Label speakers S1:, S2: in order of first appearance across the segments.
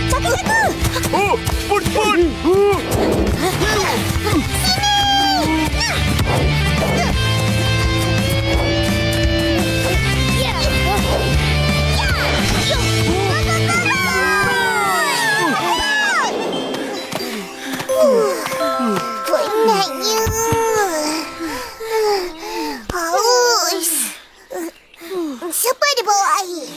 S1: Jaga-jaga!
S2: Oh, cepat!
S1: Penatnya. Haus. Siapa ada bawa air?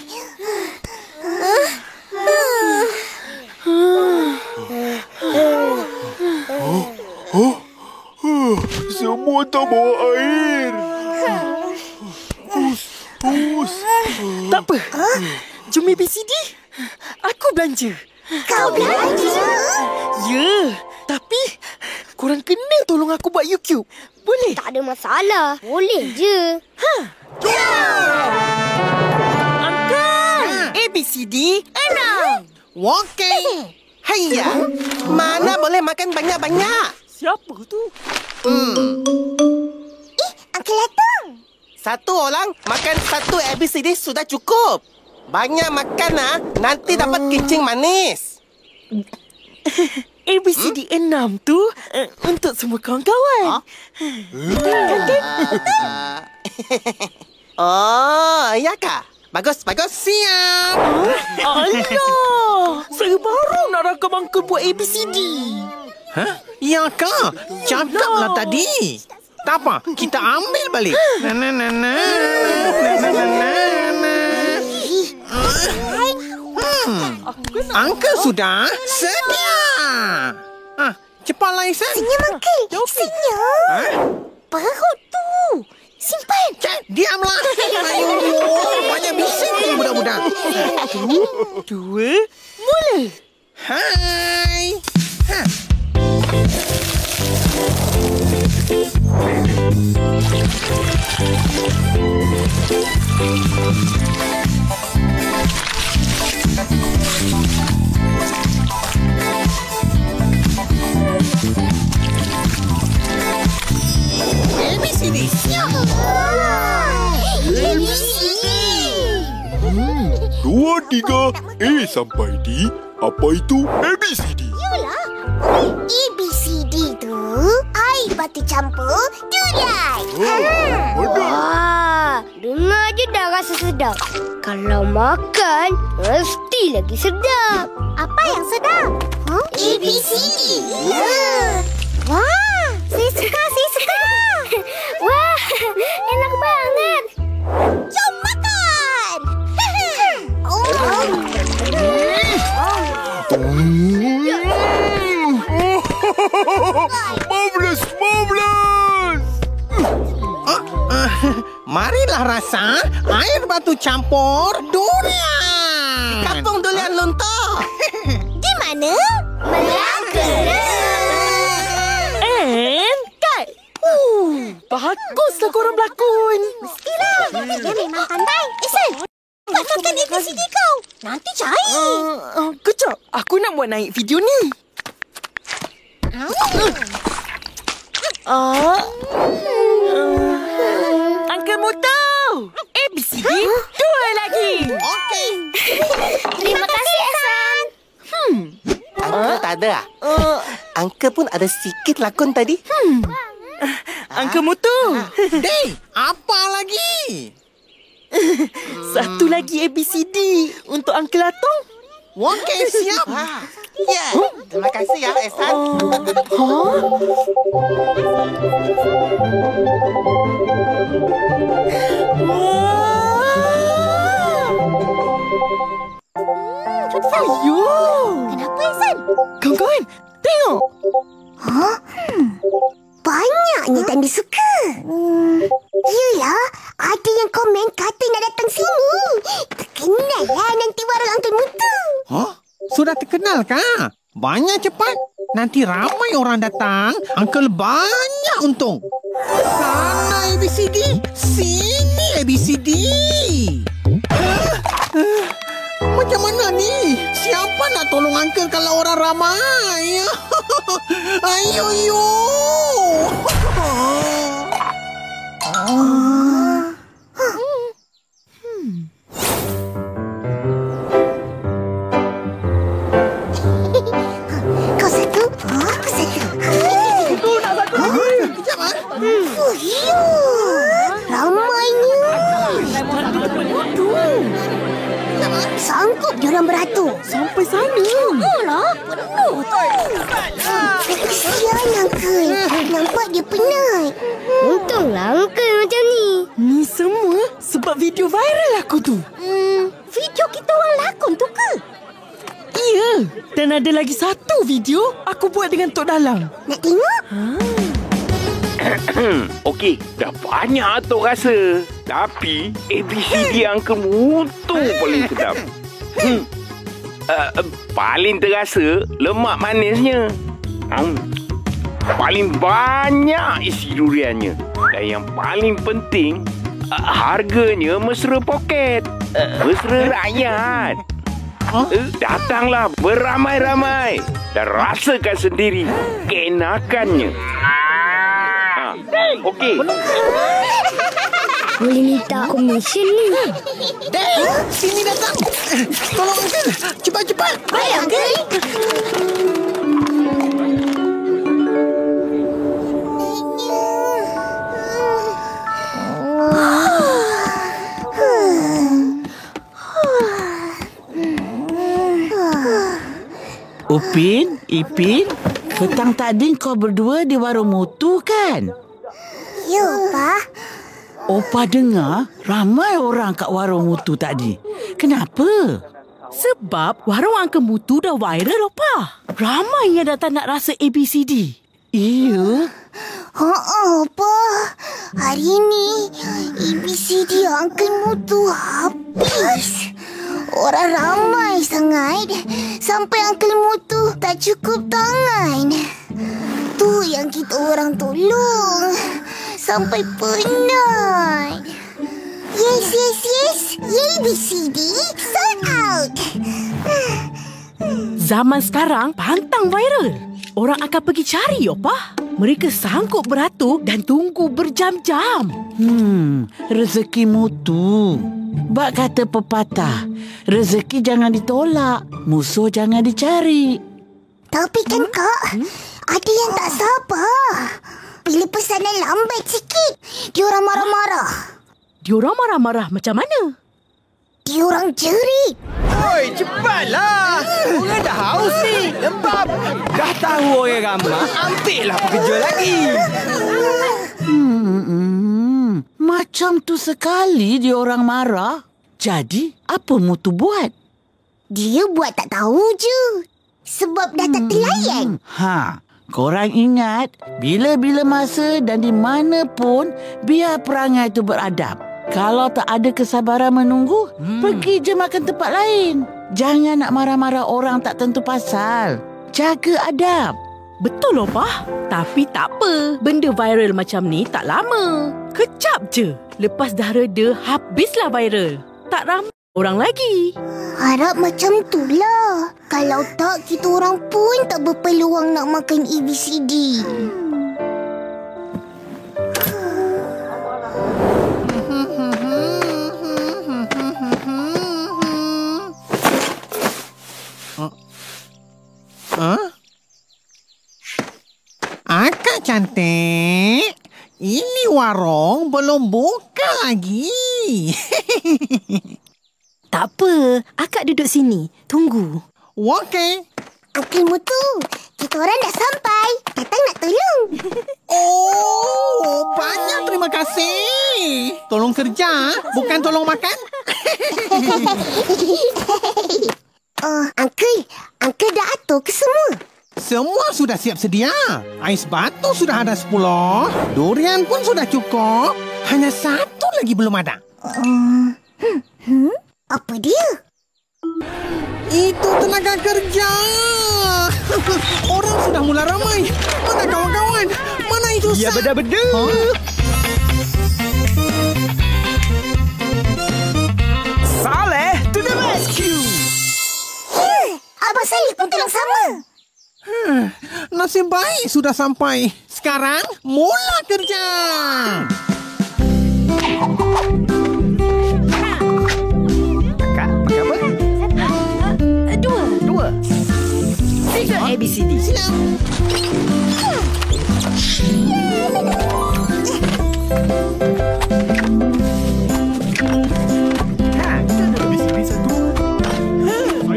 S2: Semua tak bawa air. Haus.
S3: Tak apa. Jom ABCD. Aku belanja.
S1: Kau belanja?
S3: Ya, tapi korang kena tolong aku buat YouTube. Boleh?
S1: Tak ada masalah. Boleh je.
S3: Uncle! ABCD 6.
S4: Walking. Hayya. Mana boleh makan banyak-banyak?
S3: Siapa tu?
S1: Uncle datang.
S4: Satu orang makan satu ABCD sudah cukup. Banyak makan nanti dapat kencing manis.
S3: ABCD 6 tu untuk semua kawan-kawan.
S4: Oh, iya kah? Bagus. Siap.
S3: Alah, saya baru nak rakam Uncle buat ABCD.
S5: Hah? Ya kah? Cakaplah tadi. Tak apa, kita ambil balik. Uncle sudah sedia. Cepatlah Ihsan.
S1: Senyum, Uncle. Senyum. Perut tu. Simpan.
S5: Diamlah. Ayo, banyak bising ni budak-budak.
S3: 1, 2, mula.
S5: Hai. ABCD.
S1: ABCD.
S2: 2, 3, A sampai D. Apa itu ABCD?
S1: Yalah. ABCD tu air batu campur durian. Wah, dengar je dah rasa sedap. Kalau makan, mesti lagi sedap. Apa yang sedap? ABCD. Wah, saya suka. Wah, enak banget. Jom makan.
S2: Marvelous!
S5: Marilah rasa air batu campur durian.
S4: Kampung durian luntur.
S1: Di mana? Melaka.
S3: And cut. Baguslah korang berlakon.
S1: Mestilah. Dia memang pandai. Ihsan, buat makan ABCD kau. Nanti cair.
S3: Kejap, aku nak buat naik video ni. Uncle Moto, ABCD 2 lagi.
S4: Okey.
S1: Terima kasih, Ihsan.
S4: Uncle tak ada? Uncle pun ada sikit lakon tadi.
S3: Uncle Moto,
S5: Dek, apa lagi?
S3: satu lagi ABCD untuk Uncle Atong.
S5: Okey, siap.
S4: Ya, terima kasih ya, Ihsan.
S3: Ayo.
S1: Kenapa, Ihsan?
S3: Kawan-kawan, tengok.
S1: Banyaknya tanda suka. Yelah, ada yang komen kata nak datang sini. Terkenal lah nanti warung Uncle Mutu.
S5: Sudah terkenal kah? Banyak cepat. Nanti ramai orang datang. Uncle banyak untung. Sana ABCD. Sini ABCD. Macam mana ni? Siapa nak tolong Uncle kalau orang ramai? Ayo.
S1: diorang beratur.
S3: Sampai sana.
S1: Alah, penuh tu. Kesian Uncle. Nampak dia penat. Untunglah Uncle macam ni.
S3: Ni semua sebab video viral aku tu.
S1: Video kita orang lakon tu ke?
S3: Ya. Dan ada lagi satu video aku buat dengan Tok Dalang.
S1: Nak tengok?
S6: Okey, dah banyak Tok rasa. Tapi ABCD Uncle Mutu paling sedap. Paling terasa lemak manisnya. Paling banyak isi duriannya. Dan yang paling penting, harganya mesra poket. Mesra rakyat. Datanglah beramai-ramai dan rasakan sendiri keenakannya. Okey.
S1: Boleh minta komisen ni.
S5: Dek, sini datang. Tolong Uncle. Cepat-cepat.
S1: Baik Uncle.
S7: Upin, Ipin, petang tadi kau berdua di warung Mutu kan?
S1: Ya, Pa.
S7: Opa dengar ramai orang kat warung Mutu tadi. Kenapa?
S3: Sebab warung Uncle Mutu dah viral, Opa. Ramai yang datang nak rasa ABCD.
S7: Iya.
S1: Pa. Hari ni ABCD Uncle Mutu habis. Orang ramai sangat. Sampai Uncle Mutu tak cukup tangan. Tu yang kita orang tolong. Sampai penat. Yes. ABCD sold out.
S3: Zaman sekarang pantang viral. Orang akan pergi cari, Opa. Mereka sanggup beratur dan tunggu berjam-jam.
S7: Rezeki Mutu. Bak kata pepatah, rezeki jangan ditolak, musuh jangan dicari.
S1: Tapi kan Kak, ada yang tak sabar. Bila pesanan lambat sikit, diorang marah-marah.
S3: Diorang marah-marah macam mana?
S1: Diorang jerit.
S4: Oi, cepatlah. Orang dah haus ni. Lembab. Dah tahu orang ramai, ambillah pekerja lagi.
S7: Macam tu sekali dia orang marah. Jadi, apa Mutu buat?
S1: Dia buat tak tahu je. Sebab dah tak terlayan.
S7: Korang ingat, bila-bila masa dan di mana pun, biar perangai tu beradab. Kalau tak ada kesabaran menunggu, pergi je makan tempat lain. Jangan nak marah-marah orang tak tentu pasal. Jaga adab.
S3: Betul, Opa. Tapi tak apa. Benda viral macam ni tak lama. Kejap je. Lepas dah reda, habislah viral. Tak ramai orang lagi.
S1: Harap macam itulah. Kalau tak, kita orang pun tak berpeluang nak makan ABCD.
S5: Akak cantik. Ini warung belum buka lagi.
S8: Tak apa, akak duduk sini. Tunggu.
S5: Okey.
S1: Uncle Mutu, kita orang dah sampai. Datang nak tolong.
S5: Oh, banyak terima kasih. Tolong kerja, bukan tolong makan.
S1: Uncle dah atur ke semua?
S5: Semua sudah siap sedia. Ais batu sudah ada 10. Durian pun sudah cukup. Hanya satu lagi belum ada.
S1: Apa dia?
S5: Itu tenaga kerja. Orang sudah mula ramai. Mana kawan-kawan? Mana itu?
S4: Ya, beda-beda. Saleh to the rescue.
S1: Abang Salih pun tolong sama.
S5: Nasib baik sudah sampai. Sekarang mula kerja.
S4: Kak, pakai apa? 2. 3 ABCD.
S5: Siap.
S4: ABCD 1.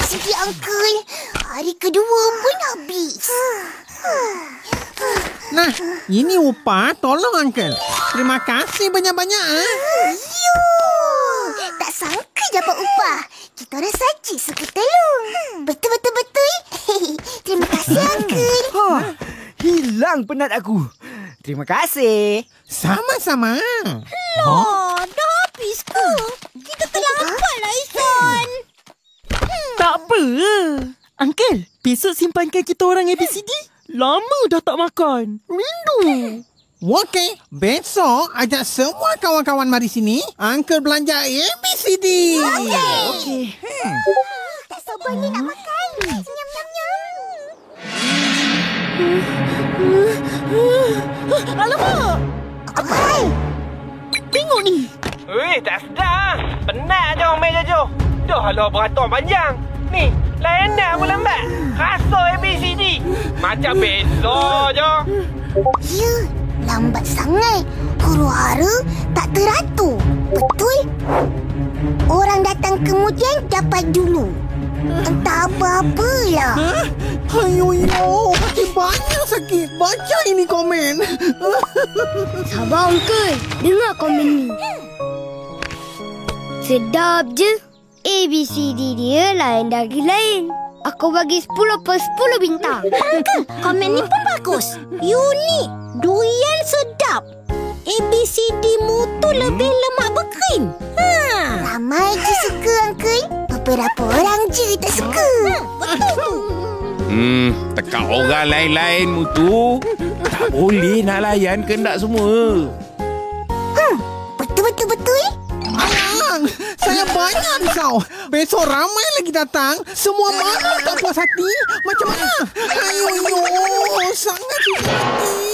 S1: ABCD, Uncle. Hari kedua pun habis.
S5: Nah, ini upah. Tolong, Uncle. Terima kasih banyak-banyak.
S1: Yo, tak sangka dapat upah. Kita orang saja suka tolong. Betul. Terima kasih, Uncle.
S9: Hilang penat aku. Terima kasih.
S5: Sama-sama.
S1: Dah habis ke? Kita terlambat lah, Isan.
S8: Tak apa. Uncle, besok simpankan kita orang ABCD. Lama dah tak makan. Rindu.
S5: Okey, besok ajak semua kawan-kawan mari sini. Uncle belanja ABCD.
S1: Okey. Tak sabar ni nak makan.
S8: Alamak.
S1: Apa hal?
S8: Tengok ni.
S6: Tak sedar. Penat je orang meja tu. Dah lah beratur panjang. Ni, layanan pun lambat. Rasa ABCD. Macam besok je.
S1: Ya, lambat sangat. Huru-hara tak teratur. Betul? Orang datang kemudian dapat dulu. Entah apa-apalah.
S5: Ayo, kaki banyak sakit. Baca ini komen.
S10: Sabar, Uncle. Dengar komen ni. Sedap je. ABCD dia lain dari lain. Aku bagi 10/10 bintang.
S1: Uncle, komen ni pun bagus. Unik. Durian sedap. ABCD mu tu lebih lemak berkrim. Ramai je suka, Uncle. Beberapa orang je tak suka. Betul tu.
S6: Tekak orang lain-lain mu tu. Tak boleh nak layan kehendak semua.
S1: Betul.
S5: Ayang, saya banyak risau. Besok ramai lagi datang. Semua mana tak puas hati. Macam mana? Ayo, sangat susah hati.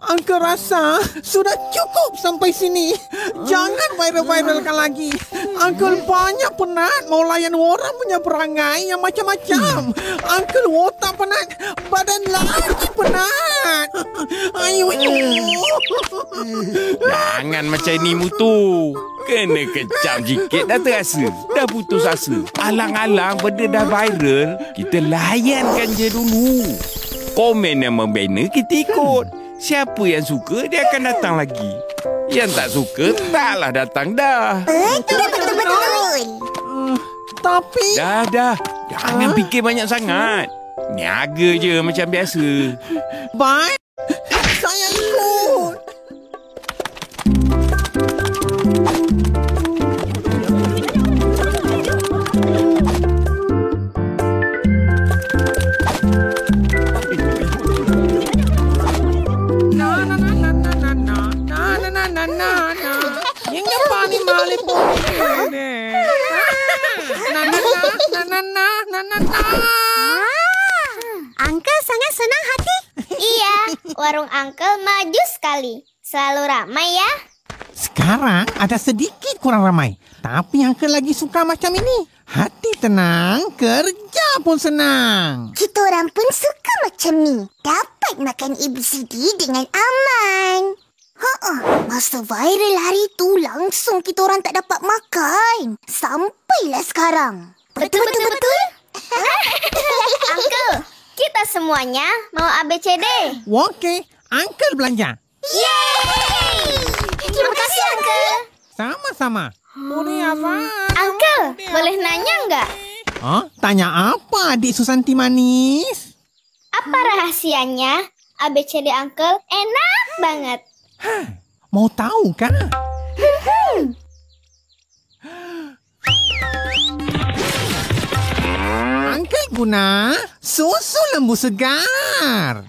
S5: Uncle rasa sudah cukup sampai sini. Jangan viral-viralkan lagi. Uncle banyak penat mau layan orang punya perangai yang macam-macam. Uncle otak penat, badan lagi penat. Ayo.
S6: Jangan macam ni mutu. Kena kecam sikit dah terasa. Dah putus asa. Alang-alang benda dah viral, kita layankan je dulu. Komen yang membina kita ikut. Siapa yang suka dia akan datang lagi. Yang tak suka taklah datang dah.
S1: Betul.
S5: Tapi
S6: Dah. Jangan fikir banyak sangat. Niaga je macam biasa.
S5: baik, saya ikut.
S10: Uncle sangat senang hati. Iya, warung Uncle maju sekali. Selalu ramai ya.
S5: Sekarang ada sedikit kurang ramai. Tapi Uncle lagi suka macam ini. Hati tenang, kerja pun senang.
S1: Kita orang pun suka macam ni. Dapat makan ABCD dengan aman. Masa viral hari tu langsung kita orang tak dapat makan. Sampailah sekarang. Betul.
S10: Uncle, kita semuanya mau ABCD.
S5: Okey, Uncle belanja.
S10: Yeay! Terima kasih, Uncle.
S5: Sama-sama. Boleh apa?
S10: Uncle, boleh nanya nggak?
S5: Tanya apa, adik Susanti manis?
S10: Apa rahasianya? ABCD Uncle enak banget.
S5: Mau tahu kan? Uncle guna susu lembu segar.